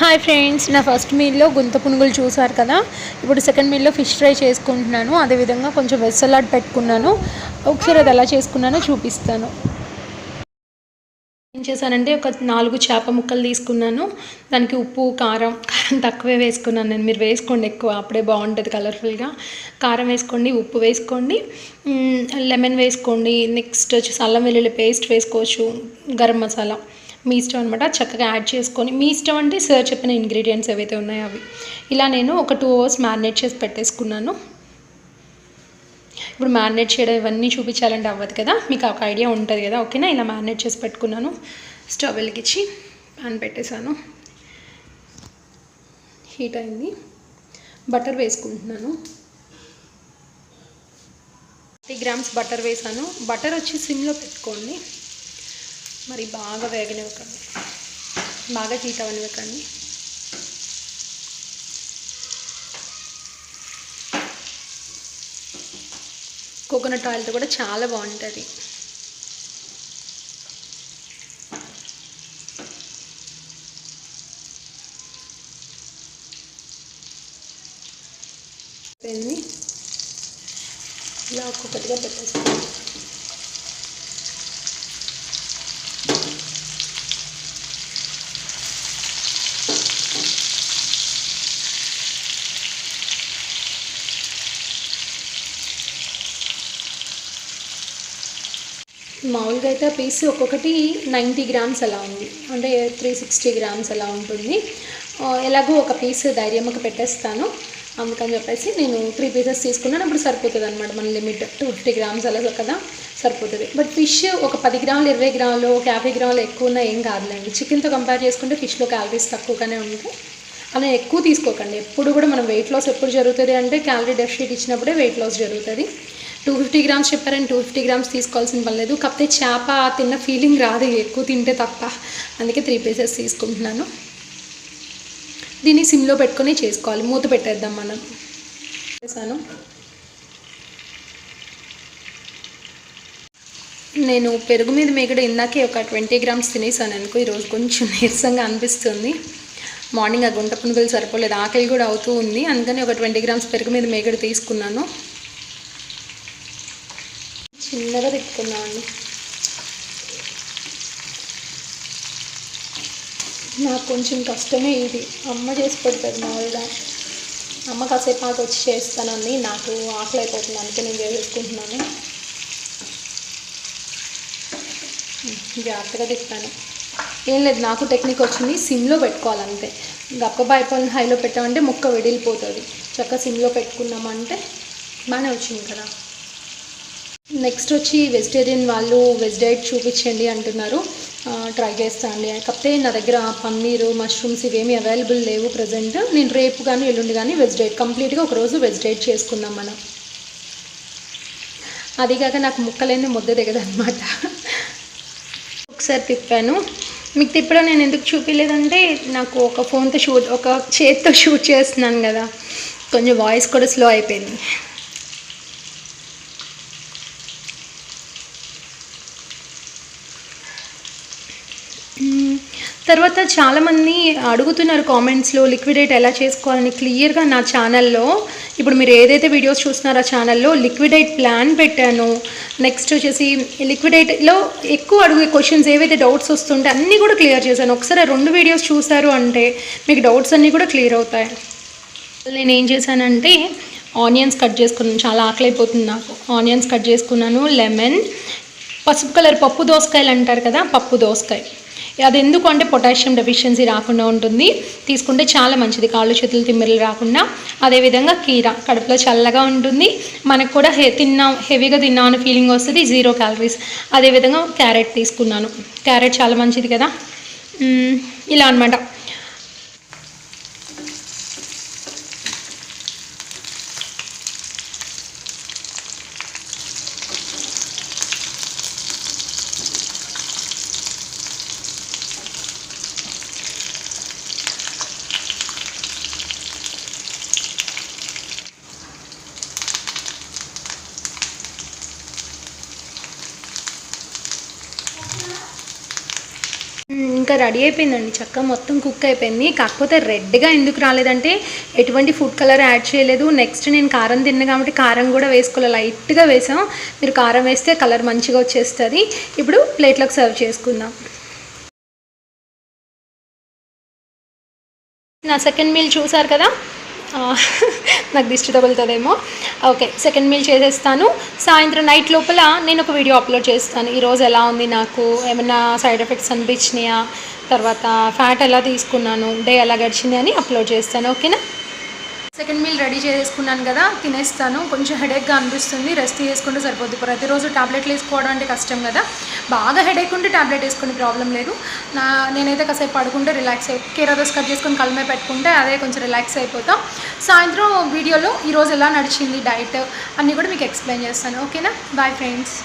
Hi friends, నా first మీల్లో గుంత పునుగులు చూసారు కదా. ఇప్పుడు సెకండ్ మీల్లో ఫిష్ ఫ్రై చేసుకుంటున్నాను. అదేవిధంగా కొంచెం వెజ్ పెట్టుకున్నాను. ఒకసారి అది ఎలా చేసుకున్నానో చూపిస్తాను. ఏం చేశానంటే ఒక 4 చేప ముక్కలు తీసుకున్నాను. దానికి ఉప్పు కారం తక్కువే వేసుకున్నాను నేను. మీరు వేసుకోండి ఎక్కువ, అప్పుడే బాగుంటుంది కలర్ఫుల్గా. కారం వేసుకోండి, ఉప్పు వేసుకోండి, లెమన్ వేసుకోండి. నెక్స్ట్ వచ్చేసి అల్లం వెల్లుల్లి పేస్ట్ వేసుకోవచ్చు, గరం మసాలా మీ ఇష్టం అనమాట. చక్కగా యాడ్ చేసుకొని, మీ ఇష్టం అంటే సార్ చెప్పిన ఇంగ్రీడియంట్స్ ఏవైతే ఉన్నాయో అవి. ఇలా నేను ఒక 2 అవర్స్ మ్యారినేట్ చేసి పెట్టేసుకున్నాను. ఇప్పుడు మ్యారినేట్ చేయడం ఇవన్నీ చూపించాలంటే అవ్వదు కదా, మీకు ఒక ఐడియా ఉంటుంది కదా. ఓకేనా, ఇలా మ్యారినేట్ చేసి పెట్టుకున్నాను. స్టవ్ వెలిగించి ప్యాన్ పెట్టేశాను. హీట్ అయింది. బటర్ వేసుకుంటున్నాను. 30 గ్రామ్స్ బటర్ వేసాను. బటర్ వచ్చి సిమ్లో పెట్టుకోండి, మరి బాగా వేగనివ్వకండి, బాగా హీట్ అవనివ్వకండి. కోకోనట్ ఆయిల్తో కూడా చాలా బాగుంటుంది. ఇలా ఒక్కొక్కటిగా పెట్టేస్తాను. మామూలుగా అయితే పీస్ ఒక్కొక్కటి 90 గ్రామ్స్ అలా ఉంది, అంటే 360 గ్రామ్స్ అలా ఉంటుంది. ఎలాగో ఒక పీస్ ధైర్యంగా పెట్టేస్తాను, అందుకని చెప్పేసి నేను 3 పీసెస్ తీసుకున్నాను. అప్పుడు సరిపోతుంది అనమాట. మన లిమిట్ 250 గ్రామ్స్ అలా కదా సరిపోతుంది. బట్ ఫిష్ ఒక 10 గ్రాములు 20 గ్రాములు ఒక 50 గ్రాములు ఎక్కువ ఉన్నా ఏం కాదులేండి. చికెన్తో కంపేర్ చేసుకుంటే ఫిష్లో క్యాలరీస్ తక్కువగానే ఉంటాయి. అలా ఎక్కువ తీసుకోకండి. ఎప్పుడు కూడా మనం వెయిట్ లాస్ ఎప్పుడు జరుగుతుంది అంటే క్యాలరీ డెఫిసిట్ ఇచ్చినప్పుడే వెయిట్ లాస్ జరుగుతుంది. 250 గ్రామ్స్ చెప్పారని 250 గ్రామ్స్ తీసుకోవాల్సిన పని లేదు. కాకపోతే చేప తిన్న ఫీలింగ్ రాదు ఎక్కువ తింటే తప్ప. అందుకే 3 పీసెస్ తీసుకుంటున్నాను. దీన్ని సిమ్లో పెట్టుకొని చేసుకోవాలి. మూత పెట్టేద్దాం మనం. చేశాను. నేను పెరుగు మీద మేగడ ఇందాకే ఒక 20 గ్రామ్స్ తినేసాను అనుకో. ఈరోజు కొంచెం నీరసంగా అనిపిస్తుంది. మార్నింగ్ ఆ గుంట పునుగులు సరిపోలేదు, ఆకలి కూడా అవుతూ ఉంది. అందుకని ఒక 20 గ్రామ్స్ పెరుగు మీద మేగడ తీసుకున్నాను. చిన్నగా తిప్పుకున్నామండి. నాకు కొంచెం కష్టమే ఇది. అమ్మ చేసి పెడతారు మామూలుగా. అమ్మ కాసేపు నాకు వచ్చి చేస్తానని, నాకు ఆకలి అయిపోతుంది, అందుకే నేను చేసుకుంటున్నాను. జాగ్రత్తగా తిప్పాను. ఏం లేదు, నాకు టెక్నిక్ వచ్చింది. సిమ్లో పెట్టుకోవాలంతే. గప్పగా అయిపోయిన హైలో పెట్టామంటే ముక్క విడిలిపోతుంది. చక్కగా సిమ్లో పెట్టుకున్నామంటే బాగానే వచ్చింది కదా. నెక్స్ట్ వచ్చి వెజిటేరియన్ వాళ్ళు వెజ్ డైట్ చూపించండి అంటున్నారు. ట్రై చేస్తాను. కాకపోతే నా దగ్గర పన్నీరు మష్రూమ్స్ ఇవేమీ అవైలబుల్ లేవు ప్రజెంట్. నేను రేపు కానీ ఎల్లుండి కానీ వెజ్ డైట్ కంప్లీట్గా ఒకరోజు వెజ్ డైట్ చేసుకుందాం మనం. అదిగాక నాకు ముక్కలేని ముద్ద దిగదనమాట. ఒకసారి తిప్పాను. మీకు తిప్పడం నేను ఎందుకు చూపించలేదంటే, నాకు ఒక ఫోన్తో ఒక చేత్తో షూట్ చేస్తున్నాను కదా, కొంచెం వాయిస్ కూడా స్లో అయిపోయింది. తర్వాత చాలామంది అడుగుతున్నారు కామెంట్స్లో లిక్విడేట్ ఎలా చేసుకోవాలని. క్లియర్గా నా ఛానల్లో ఇప్పుడు మీరు ఏదైతే వీడియోస్ చూస్తున్నారో ఆ ఛానల్లో లిక్విడేట్ ప్లాన్ పెట్టాను. నెక్స్ట్ వచ్చేసి లిక్విడేట్లో ఎక్కువ అడుగే క్వశ్చన్స్ ఏవైతే డౌట్స్ వస్తుంటే అన్నీ కూడా క్లియర్ చేశాను. ఒకసారి 2 వీడియోస్ చూసారు అంటే మీకు డౌట్స్ అన్నీ కూడా క్లియర్ అవుతాయి. నేను ఏం చేశానంటే ఆనియన్స్ కట్ చేసుకున్నాను. చాలా ఆకలి అయిపోతుంది నాకు. ఆనియన్స్ కట్ చేసుకున్నాను. లెమన్, పసుపు కలర్ పప్పు దోసకాయలు అంటారు కదా, పప్పు దోసకాయ. అది ఎందుకు అంటే పొటాషియం డెఫిషియన్సీ రాకుండా ఉంటుంది, తీసుకుంటే చాలా మంచిది, కాళ్ళు చేతులు తిమ్మిరలు రాకుండా. అదేవిధంగా కీర కడుపులో చల్లగా ఉంటుంది, మనకు కూడా హెవీగా తిన్నా అని ఫీలింగ్ వస్తుంది, 0 క్యాలరీస్. అదేవిధంగా క్యారెట్ తీసుకున్నాను. క్యారెట్ చాలా మంచిది కదా. ఇలా అనమాట. ఇంకా రెడీ అయిపోయిందండి, చక్కగా మొత్తం కుక్ అయిపోయింది. కాకపోతే రెడ్గా ఎందుకు రాలేదంటే ఎటువంటి ఫుడ్ కలర్ యాడ్ చేయలేదు. నెక్స్ట్ నేను కారం తిన్నా కాబట్టి కారం కూడా వేసుకోవాలి, లైట్గా వేసాం. మీరు కారం వేస్తే కలర్ మంచిగా వచ్చేస్తుంది. ఇప్పుడు ప్లేట్లోకి సర్వ్ చేసుకుందాం. నా సెకండ్ మీల్ చూసారు కదా, నాకు దిష్టి తగులుతుందేమో. ఓకే, సెకండ్ మీల్ చేసేస్తాను. సాయంత్రం నైట్ లోపల నేను ఒక వీడియో అప్లోడ్ చేస్తాను. ఈరోజు ఎలా ఉంది, నాకు ఏమైనా సైడ్ ఎఫెక్ట్స్ అనిపించినాయా, తర్వాత ఫ్యాట్ ఎలా తీసుకున్నాను, డే ఎలా గడిచింది అని అప్లోడ్ చేస్తాను. ఓకేనా. సెకండ్ మీల్ రెడీ చేసుకున్నాను కదా, తినేస్తాను. కొంచెం హెడేక్గా అనిపిస్తుంది, రెస్ట్ చేసుకుంటే సరిపోద్ది. ప్రతిరోజు టాబ్లెట్లు వేసుకోవడం అంటే కష్టం కదా. బాగా హెడేక్ ఉంటే టాబ్లెట్ వేసుకునే ప్రాబ్లం లేదు. నేనైతే కాసేపు పడుకుంటే రిలాక్స్ కీరాదోస్ కట్ చేసుకొని కళ్ళమే పెట్టుకుంటే అదే కొంచెం రిలాక్స్ అయిపోతాం. సాయంత్రం వీడియోలో ఈరోజు ఎలా నడిచింది డైట్ అన్నీ కూడా మీకు ఎక్స్ప్లెయిన్ చేస్తాను. ఓకేనా. Bye friends.